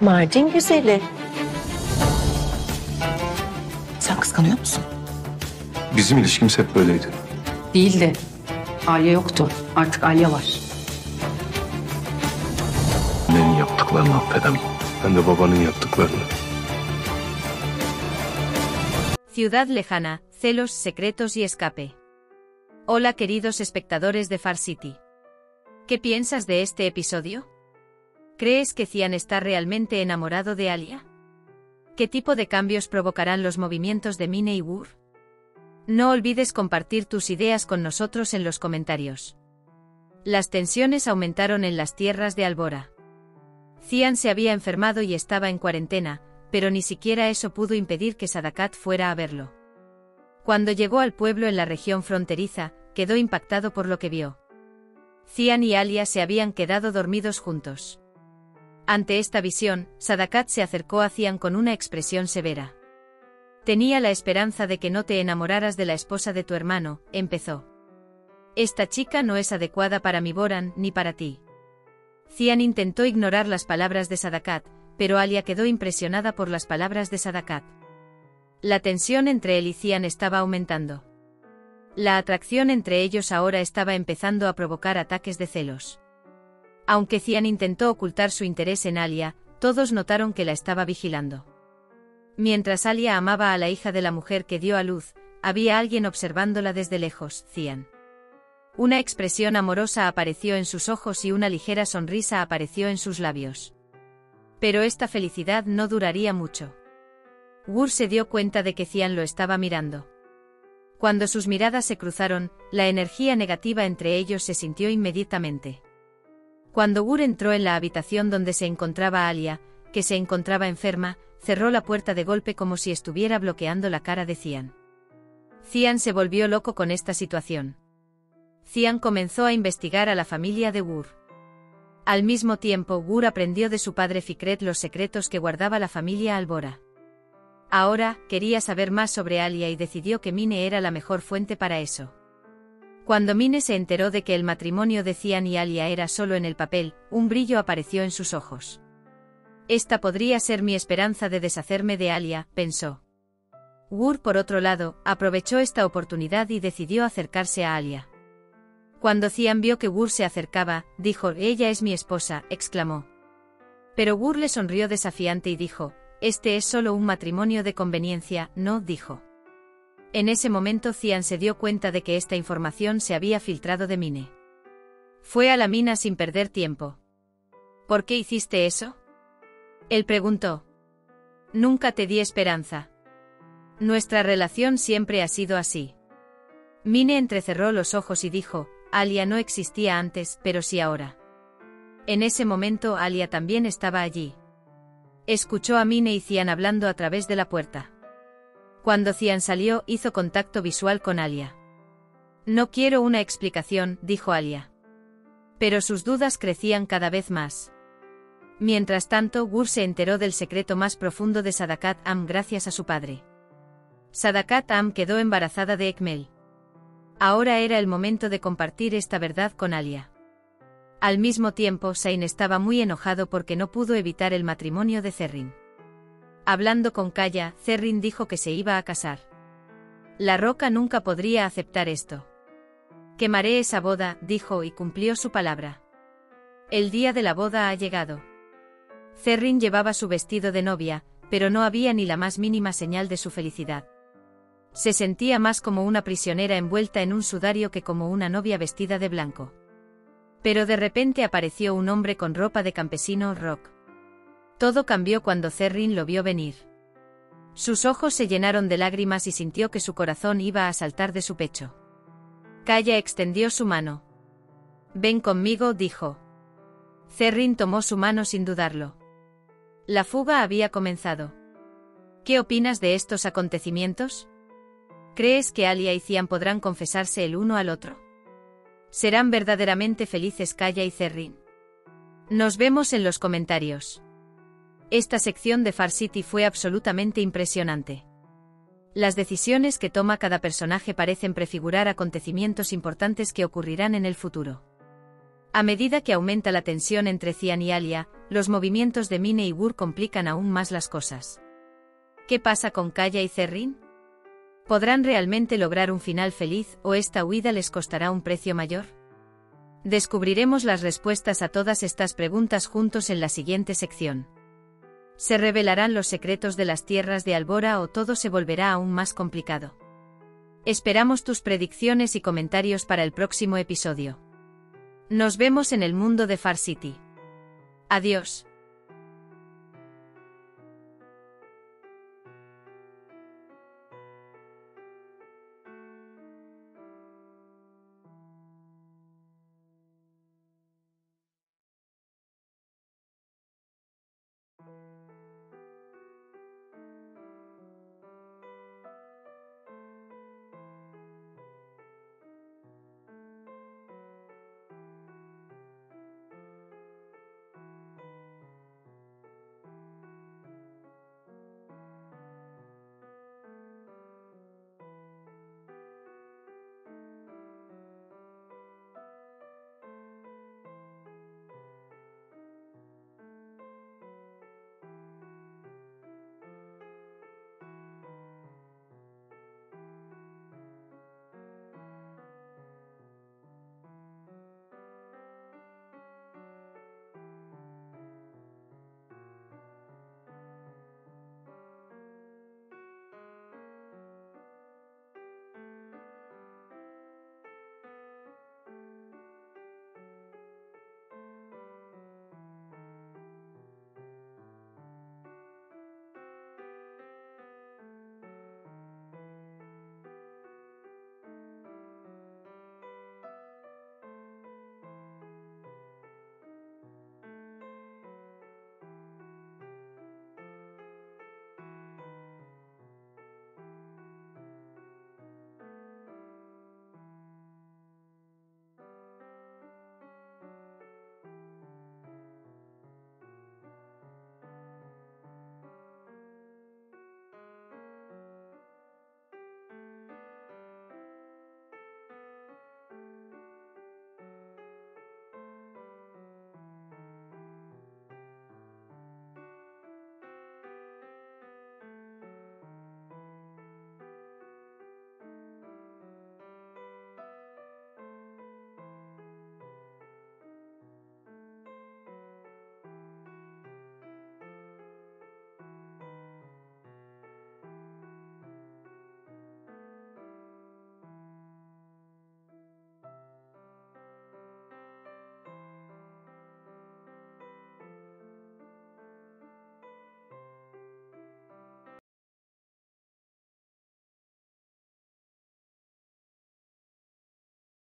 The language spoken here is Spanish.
Mardin güzeli. Sen kıskanıyor musun? Bizim ilişkimiz hep böyleydi. Değildi. Alya yoktu. Artık Alya var. Annenin yaptıklarını affedemem. Ben de babanın yaptıklarını. Ciudad lejana, celos, secretos y escape. Hola queridos espectadores de Far City. ¿Qué piensas de este episodio? ¿Crees que Cian está realmente enamorado de Alia? ¿Qué tipo de cambios provocarán los movimientos de Mine y Gur? No olvides compartir tus ideas con nosotros en los comentarios. Las tensiones aumentaron en las tierras de Albora. Cian se había enfermado y estaba en cuarentena, pero ni siquiera eso pudo impedir que Sadakat fuera a verlo. Cuando llegó al pueblo en la región fronteriza, quedó impactado por lo que vio. Cian y Alia se habían quedado dormidos juntos. Ante esta visión, Sadakat se acercó a Cian con una expresión severa. Tenía la esperanza de que no te enamoraras de la esposa de tu hermano, empezó. Esta chica no es adecuada para mi Boran ni para ti. Cian intentó ignorar las palabras de Sadakat, pero Alia quedó impresionada por las palabras de Sadakat. La tensión entre él y Cian estaba aumentando. La atracción entre ellos ahora estaba empezando a provocar ataques de celos. Aunque Cian intentó ocultar su interés en Alia, todos notaron que la estaba vigilando. Mientras Alia amaba a la hija de la mujer que dio a luz, había alguien observándola desde lejos, Cian. Una expresión amorosa apareció en sus ojos y una ligera sonrisa apareció en sus labios. Pero esta felicidad no duraría mucho. Gur se dio cuenta de que Cian lo estaba mirando. Cuando sus miradas se cruzaron, la energía negativa entre ellos se sintió inmediatamente. Cuando Gur entró en la habitación donde se encontraba Alia, que se encontraba enferma, cerró la puerta de golpe como si estuviera bloqueando la cara de Cian. Cian se volvió loco con esta situación. Cian comenzó a investigar a la familia de Gur. Al mismo tiempo, Gur aprendió de su padre Fikret los secretos que guardaba la familia Albora. Ahora, quería saber más sobre Alia y decidió que Mine era la mejor fuente para eso. Cuando Mine se enteró de que el matrimonio de Cian y Alia era solo en el papel, un brillo apareció en sus ojos. Esta podría ser mi esperanza de deshacerme de Alia, pensó. Gur, por otro lado, aprovechó esta oportunidad y decidió acercarse a Alia. Cuando Cian vio que Gur se acercaba, dijo: «Ella es mi esposa», exclamó. Pero Gur le sonrió desafiante y dijo: «Este es solo un matrimonio de conveniencia, ¿no?», dijo. En ese momento Cian se dio cuenta de que esta información se había filtrado de Mine. Fue a la mina sin perder tiempo. «¿Por qué hiciste eso?», él preguntó. «Nunca te di esperanza. Nuestra relación siempre ha sido así». Mine entrecerró los ojos y dijo: «Alia no existía antes, pero sí ahora». En ese momento Alia también estaba allí. Escuchó a Mine y Cian hablando a través de la puerta. Cuando Cian salió, hizo contacto visual con Alia. «Noquiero una explicación», dijo Alia. Pero sus dudas crecían cada vez más. Mientras tanto, Gur se enteró del secreto más profundo de Sadakat Am gracias a su padre. Sadakat Am quedó embarazada de Ekmel. Ahora era el momento de compartir esta verdad con Alia. Al mismo tiempo, Sain estaba muy enojado porque no pudo evitar el matrimonio de Zerrin. Hablando con Kaya, Zerrin dijo que se iba a casar. La Roca nunca podría aceptar esto. «Quemaré esa boda», dijo y cumplió su palabra. El día de la boda ha llegado. Zerrin llevaba su vestido de novia, pero no había ni la más mínima señal de su felicidad. Se sentía más como una prisionera envuelta en un sudario que como una novia vestida de blanco. Pero de repente apareció un hombre con ropa de campesino rock. Todo cambió cuando Zerrin lo vio venir. Sus ojos se llenaron de lágrimas y sintió que su corazón iba a saltar de su pecho. Kaya extendió su mano. «Ven conmigo», dijo. Zerrin tomó su mano sin dudarlo. La fuga había comenzado. ¿Qué opinas de estos acontecimientos? ¿Crees que Alia y Cian podrán confesarse el uno al otro? ¿Serán verdaderamente felices Kaya y Zerrin? Nos vemos en los comentarios. Esta sección de Far City fue absolutamente impresionante. Las decisiones que toma cada personaje parecen prefigurar acontecimientos importantes que ocurrirán en el futuro. A medida que aumenta la tensión entre Cian y Alia, los movimientos de Mine y Gur complican aún más las cosas. ¿Qué pasa con Kaya y Zerrin? ¿Podrán realmente lograr un final feliz o esta huida les costará un precio mayor? Descubriremos las respuestas a todas estas preguntas juntos en la siguiente sección. ¿Se revelarán los secretos de las tierras de Albora o todo se volverá aún más complicado? Esperamos tus predicciones y comentarios para el próximo episodio. Nos vemos en el mundo de Far City. Adiós.